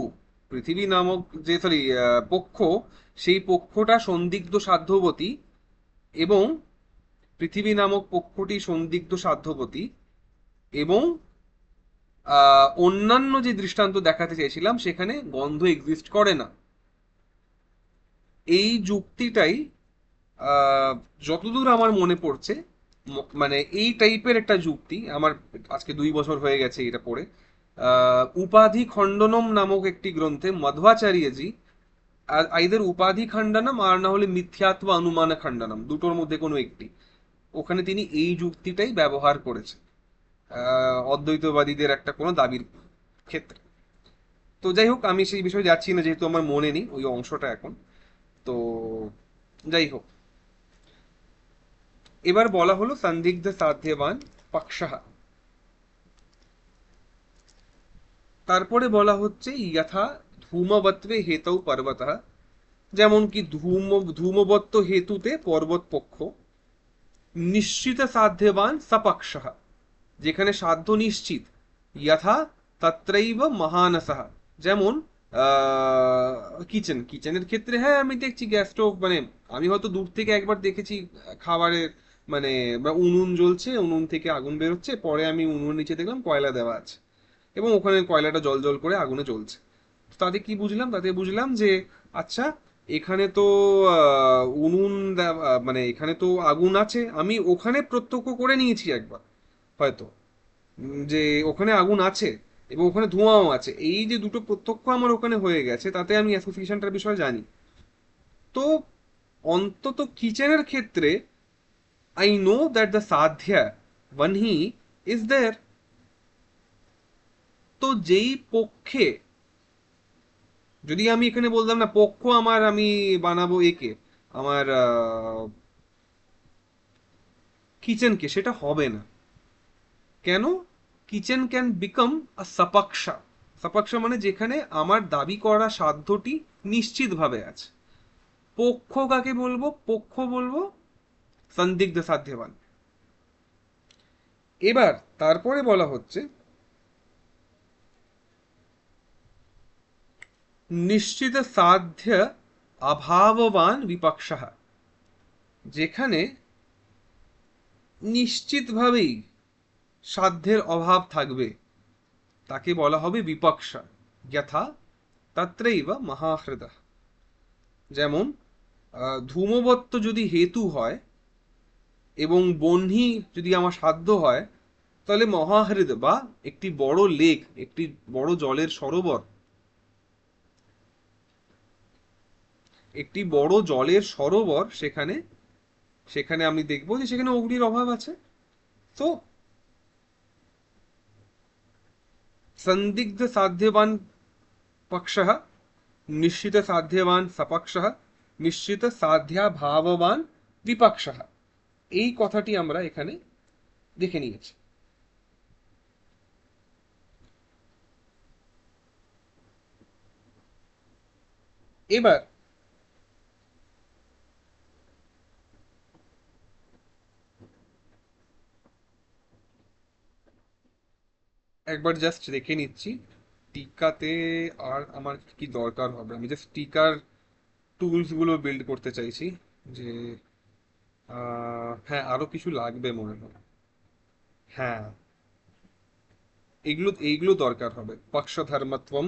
পৃথিবী নামক যে, সরি, পক্ষ, সেই পক্ষটা সন্দিগ্ধ সাধ্যবতী, এবং পৃথিবী নামক পক্ষটি সন্দিগ্ধ সাধ্যবতী, এবং অন্যান্য যে দৃষ্টান্ত দেখাতে চেয়েছিলাম সেখানে গন্ধ এক্সিস্ট করে না। এই যুক্তিটাই যতদূর আমার মনে পড়ছে, মানে এই টাইপের একটা যুক্তি আমার, আজকে 2 বছর হয়ে গেছে এটা পড়ে, উপাধি খণ্ডনম নামক একটি গ্রন্থে মধ্বাচার্যজি, আইদার উপাধি খণ্ডনম আর না হলে মিথ্যাত্ব অনুমান খণ্ডনম, দুটোর মধ্যে কোনো একটি, ওখানে তিনি এই যুক্তিটাই ব্যবহার করেছেন অদ্বৈতবাদীদের একটা কোনো দাবির ক্ষেত্রে। তো যাই হোক, আমি সেই বিষয়ে যাচ্ছি না যেহেতু আমার মনে নেই ওই অংশটা এখন। তো যাই হোক, এবার বলা হলো সন্দিগ্ধ সাধ্যবান পক্ষঃ। তারপরে বলা হচ্ছে যথা ধূমবত্বে হেতৌ পর্বতঃ, যেমন কি ধূমবত্ত হেতুতে পর্বত পক্ষ, নিশ্চিত সাধ্যবান সপক্ষঃ, যেখানে সাধ্য নিশ্চিত, যথা তত্রৈব মহানসঃ, যেমন কিচেনের ক্ষেত্রে হ্যাঁ আমি দেখছি গ্যাস স্টোভ, মানে আমি হয়তো দূর থেকে একবার দেখেছি খাবারের মানে বা উনুন জ্বলছে, উনুন থেকে আগুন বেরোচ্ছে, পরে আমি উনুনের নিচে দেখলাম কয়লা দেওয়া আছে এবং ওখানে কয়লাটা জল জল করে আগুনে জ্বলছে। তো তাতে কি বুঝলাম, তাতে বুঝলাম যে আচ্ছা এখানে তো মানে এখানে তো আগুন আছে, আমি ওখানে প্রত্যক্ষ করে নিয়েছি একবার হয়তো, যে ওখানে আগুন আছে এবং ওখানে ধোঁয়াও আছে, এই যে দুটো প্রত্যক্ষ আমার ওখানে হয়ে গেছে, তাতে আমি অ্যাসোসিয়েশনটার বিষয়ে জানি। তো অন্তত কিচেনের ক্ষেত্রে I know that the sadhya vahni is there. তো যেই পক্ষে, যদি আমি এখানে বলতাম না পক্ষ আমার, আমি বানাবো একে আমার কিচেনকে, সেটা হবে না। কেন? Kitchen can become a sapaksha. সাপাকশা মানে যেখানে আমার দাবি করা সাধ্যটি নিশ্চিতভাবে আছে। পক্ষ কাকে বলবো? পক্ষ বলবো সন্দিগ্ধ সাধ্যবান। এবার তারপরে বলা হচ্ছে নিশ্চিত সাধ্য অভাববান বিপক্ষः, যেখানে নিশ্চিতভাবেই সাধ্যের অভাব থাকবে তাকে বলা হবে বিপক্ষা। যথা তত্রৈব মহাহৃদ। যেমন ধূমবত্ত যদি হেতু হয় এবং বহ্নি যদি আমার সাধ্য হয়, তাহলে মহাহৃদ বা একটি বড় লেক, একটি বড় জলের সরোবর, একটি বড় জলের সরোবর, সেখানে সেখানে আমি দেখবো যে সেখানে অগ্নির অভাব আছে। তো সন্দিগ্ধ সাধ্যবান পক্ষः, নিশ্চিত সাধ্যবান সপক্ষः, নিশ্চিত সাধ্যা ভাববান বিপক্ষः, এই কথাটি আমরা এখানে দেখে নিয়েছি। এবার একবার জাস্ট দেখে নিচ্ছি টিকাতে আর আমার কি দরকার হবে। আমি জাস্ট টিকার টুলস গুলো বিল্ড করতে চাইছি, যে হ্যাঁ আরো কিছু লাগবে মনে হয়। হ্যাঁ, এইগুলো দরকার হবে, পক্ষধর্মত্বম,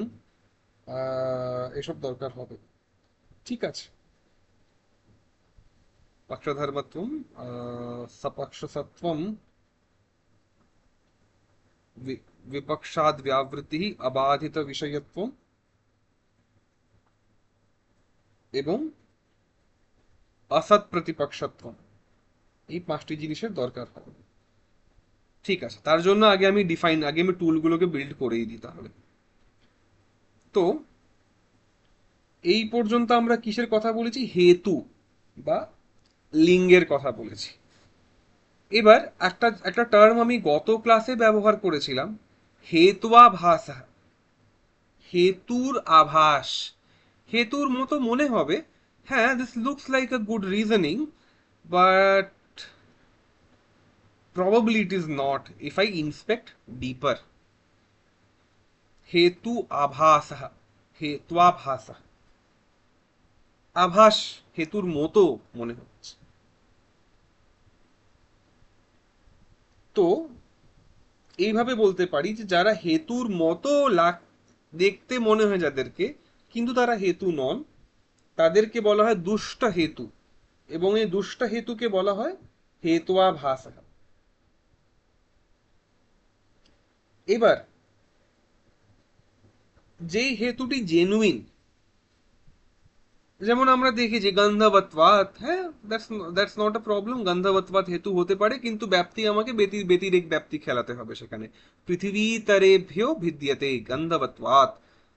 এসব দরকার হবে। ঠিক আছে, পক্ষধর্মত্বম, সপক্ষসত্বম, विपक्षाद व्यावृत्ति अबाधित विषयत्व এবং অসৎ প্রতিপক্ষত্ব, এই পাঁচটি জিনিসের দরকার হবে। ঠিক আছে, তার জন্য আগে আমি টুলগুলোকে বিল্ড করেই দিই তাহলে। তো এই পর্যন্ত আমরা কিসের কথা বলেছি? হেতু বা লিঙ্গের কথা বলেছি। এবার একটা একটা টার্ম আমি গত ক্লাসে ব্যবহার করেছিলাম, হেতুয়াভাস। হেতুর আভাস। হেতুর মতো মনে হবে, হ্যাঁ this looks like a good reasoning, but probably it is not if I inspect deeper. हेतु आभास, हेत्वाभास, আভাস হেতুর মতো মনে হচ্ছে। তো এইভাবে বলতে পারি যে যারা হেতুর মতো দেখতে মনে হয় যাদেরকে, কিন্তু তারা হেতু নন, তাদেরকে বলা হয় দুষ্ট হেতু, এবং এই দুষ্ট হেতুকে বলা হয় হেতুয়াভাস। এবার যেই হেতুটি জেনুইন, যেমন আমরা দেখি যে গন্ধবৎবাৎ, হ্যাঁ দ্যাটস নট আ প্রবলেম, গন্ধবৎবাৎ হেতু হতে পারে, কিন্তু ব্যাপ্তি আমাকে ব্যতিরেক ব্যাপ্তি খেলাতে হবে সেখানে। পৃথিবী তরেভ্যো ভিদ্যতে গন্ধবৎবাৎ,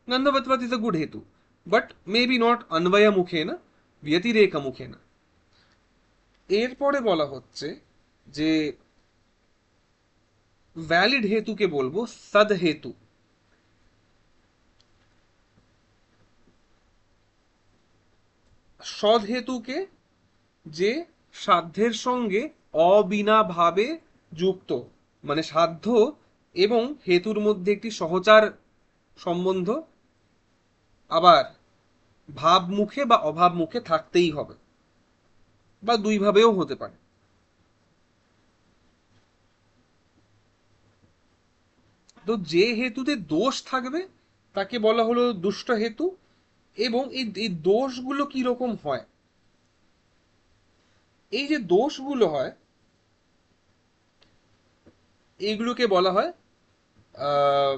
গন্ধবৎবাৎ ইজ আ গুড হেতু, বাট মে বি নট অন্বয় মুখে না, ব্যতিরেক মুখে না। এরপরে বলা হচ্ছে যে ভ্যালিড হেতুকে বলবো সদ হেতু। সদ হেতুকে, যে সাধ্যের সঙ্গে অবিনাভাবে যুক্ত, মানে সাধ্য এবং হেতুর মধ্যে একটি সহচার সম্বন্ধ আবার ভাব মুখে বা অভাব মুখে থাকতেই হবে, বা দুই ভাবেও হতে পারে। তো যে হেতুতে দোষ থাকবে তাকে বলা হলো দুষ্ট হেতু। এবং এই দোষগুলো কি রকম হয়, এই যে দোষগুলো হয় এইগুলোকে বলা হয় আহ,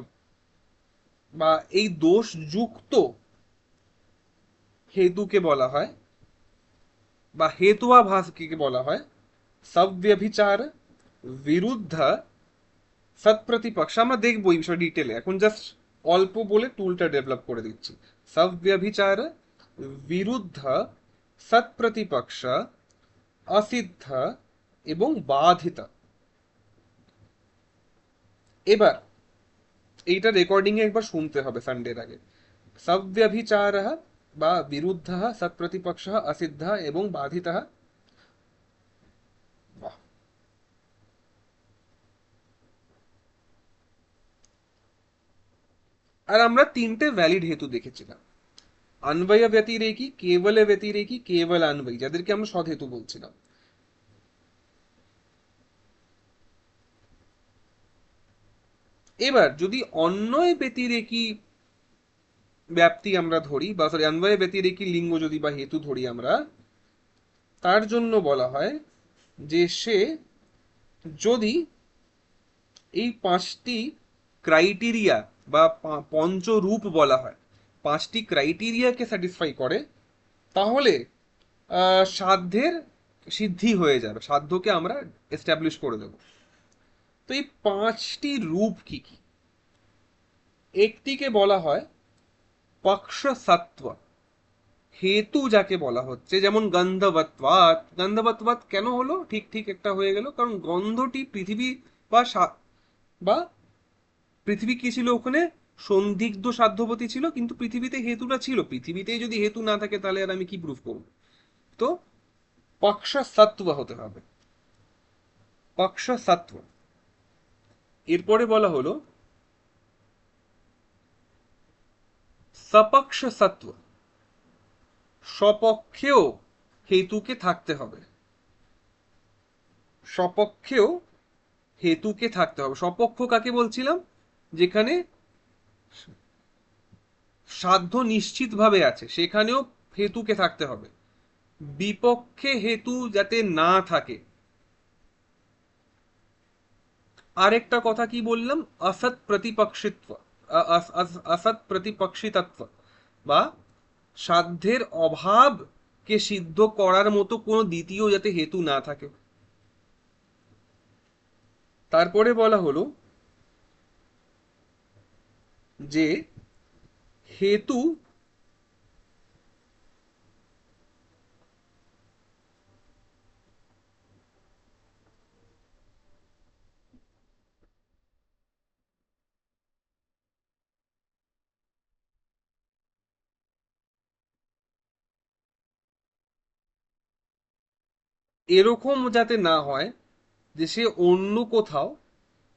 বা এই দোষ যুক্ত হেতুকে বলা হয়, বা হেতুয়াভাসকে বলা হয় সব্যভিচার বিরুদ্ধ সৎপ্রতিপক্ষ। আমরা দেখবো এই বিষয়ে ডিটেলে, এখন জাস্ট অল্প বলে টুলটা ডেভেলপ করে দিচ্ছি। সব্যভিচার বিরুদ্ধ সৎপ্রতিপক্ষ অসিদ্ধ এবং বাধিত। এবার এইটা রেকর্ডিং এ একবার শুনতে হবে সানডের আগে। সব্যভিচার বা বিরুদ্ধ সৎপ্রতিপক্ষ অসিদ্ধ এবং বাধিত। বাহ। আর আমরা তিনটে ভ্যালিড হেতু দেখেছিলাম, अन्वय व्यतिरेकी, केवल व्यतिरेकी, केवल अन्वयी, যাদেরকে আমরা সদহেতু বলছিলাম। এবার যদি অন্বয় ব্যতিরেকি ব্যাপ্তি আমরা ধরি, বা সরি অন্বয় ব্যতিরেকি লিঙ্গ যদি বা হেতু ধরি আমরা, তার জন্য বলা হয় যে সে যদি এই পাঁচটি ক্রাইটেরিয়া বা পঞ্চরূপ বলা হয়, পাঁচটি ক্রাইটেরিয়াকে স্যাটিসফাই করে, তাহলে সাধ্যের সিদ্ধি হয়ে যাবে, সাধ্যকে আমরা এস্টাবলিশ করে দেব। তো এই পাঁচটি রূপ কি কি? একটিকে বলা হয় পক্ষ সত্ত্ব, হেতু যাকে বলা হচ্ছে, যেমন গন্ধবৎবাৎ। গন্ধবৎবাৎ কেন হলো, ঠিক ঠিক একটা হয়ে গেল, কারণ গন্ধটি পৃথিবী বা বা পৃথিবী কি ছিল ওখানে, সন্দিগ্ধ সাধ্যবতী ছিল, কিন্তু পৃথিবীতে হেতুটা ছিল। পৃথিবীতেই যদি হেতু না থাকে তাহলে আর আমি কি প্রুফ করব? তো পক্ষ সত্ত্ব হতে হবে, পক্ষ সত্ত্ব। এরপরে বলা হলো সপক্ষ সত্ত্ব, স্বপক্ষেও হেতুকে থাকতে হবে, স্বপক্ষেও হেতুকে থাকতে হবে। স্বপক্ষ কাকে বলছিলাম, যেখানে সাধ্য নিশ্চিত ভাবে আছে সেখানেও হেতুকে থাকতে হবে। বিপক্ষে হেতু যাতে না থাকে। আরেকটা কথা কি বললাম, অসৎ প্রতিপক্ষিত্ব, অসৎ প্রতিপক্ষিতত্ব, বা সাধ্যের অভাবকে সিদ্ধ করার মতো কোনো দ্বিতীয় যাতে হেতু না থাকে। তারপরে বলা হলো যে হেতু এরকম যাতে না হয় যে সে অন্য কোথাও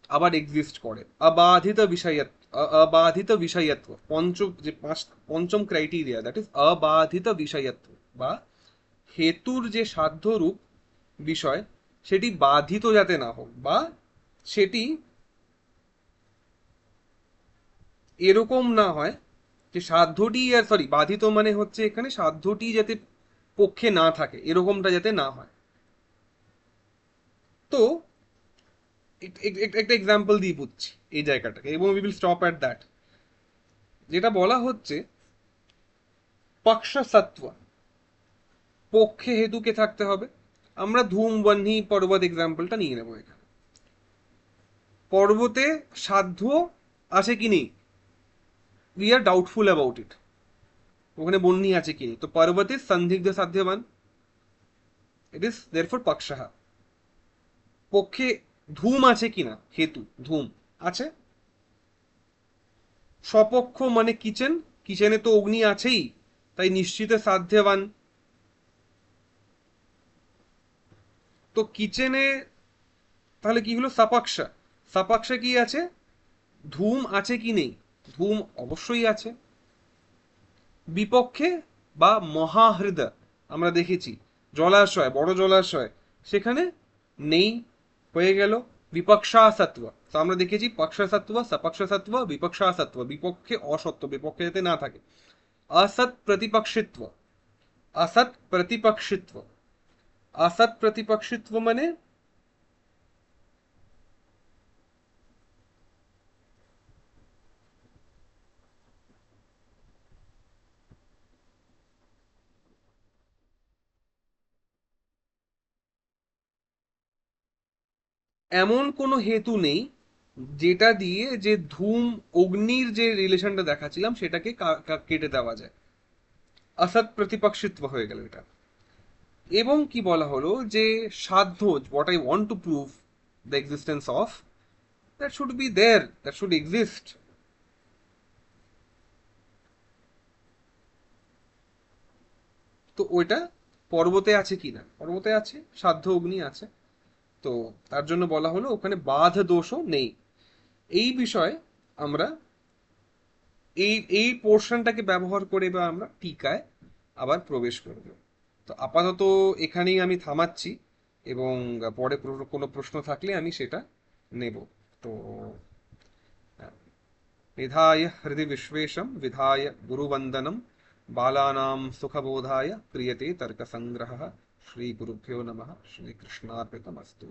আবার এক্সিস্ট করে। অবাধিত বিষয়ত্ব, অবাধিত বিষয়ত্ব, পঞ্চম ক্রাইটেরিয়া, দ্যাট ইজ অবাধিত বিষয়ত্ব, বা হেতুর যে সাধ্যরূপ বিষয় সেটি বাধিত যাতে না হোক, বা সেটি এরকম না হয় যে সাধ্যটি, আর সরি বাধিত মানে হচ্ছে এখানে সাধ্যটি যাতে পক্ষে না থাকে, এরকমটা যাতে না হয়। তো একটা এক্সাম্পল দিয়ে বুঝছি এই জায়গাটাকে, এবং we will stop at that. যেটা বলা হচ্ছে পক্ষ সত্ত্ব, পক্ষে হেতুকে থাকতে হবে। আমরা ধূম বহ্নি পর্বত এক্সাম্পলটা নিয়ে নেবো এখানে। পর্বতে সাধ্য আছে কি নেই, we are doubtful about it, ওখানে বহ্নি আছে কি নেই, তো পর্বতে সন্দিগ্ধ সাধ্যবান, ইট ইজ দেয়ারফর পক্ষঃ। পক্ষে ধূম আছে কিনা, হেতু ধূম আছে। স্বপক্ষ মানে কিচেন, কিচেনে তো অগ্নি আছেই, তাই নিশ্চিত সাধ্যবান। তো কিচেনে তাহলে কি হলো, সপক্ষা। সপক্ষে কি আছে, ধূম আছে কি নেই, ধূম অবশ্যই আছে। বিপক্ষে বা মহাহৃদ আমরা দেখেছি জলাশয়, বড় জলাশয়, সেখানে নেই, হয়ে গেল বিপক্ষাসত্ব। তো আমরা দেখেছি পক্ষসত্ব, সপক্ষসত্ব, বিপক্ষাসত্ব, বিপক্ষে অসত্য, বিপক্ষে যাতে না থাকে। असत प्रतिपक्षित्व, असत प्रतिपक्षित्व, असत प्रतिपक्षित्व মানে এমন কোনো হেতু নেই যেটা দিয়ে যে ধূম অগ্নির যে রিলেশনটা দেখাচ্ছিলাম সেটাকে কেটে দেওয়া যায়। असत प्रतिपक्षित्व হয়ে গেল এটা। এবং কি বলা হলো যে সাধ্য, what I want to prove the existence of, that should be there, that should exist। তো ওইটা পর্বতে আছে কি না, পর্বতে আছে, সাধ্য অগ্নি আছে। তো তার জন্য বলা হলো ওখানে বাধ দোষও নেই। এই বিষয়ে আমরা এই এই পোর্শনটাকে ব্যবহার করে বা আমরা টিকায় আবার প্রবেশ করব। তো আপাতত এখানেই আমি থামাচ্ছি, এবং পরে কোনো প্রশ্ন থাকলে আমি সেটা নেব। তো निधाय हृदि विश्वेशं विधाय गुरुवन्दनं बालानां सुखबोधाय क्रियते तर्कसङ्ग्रहः। श्रीगुरुभ्यो नमः। श्रीकृष्णार्पितमस्तु।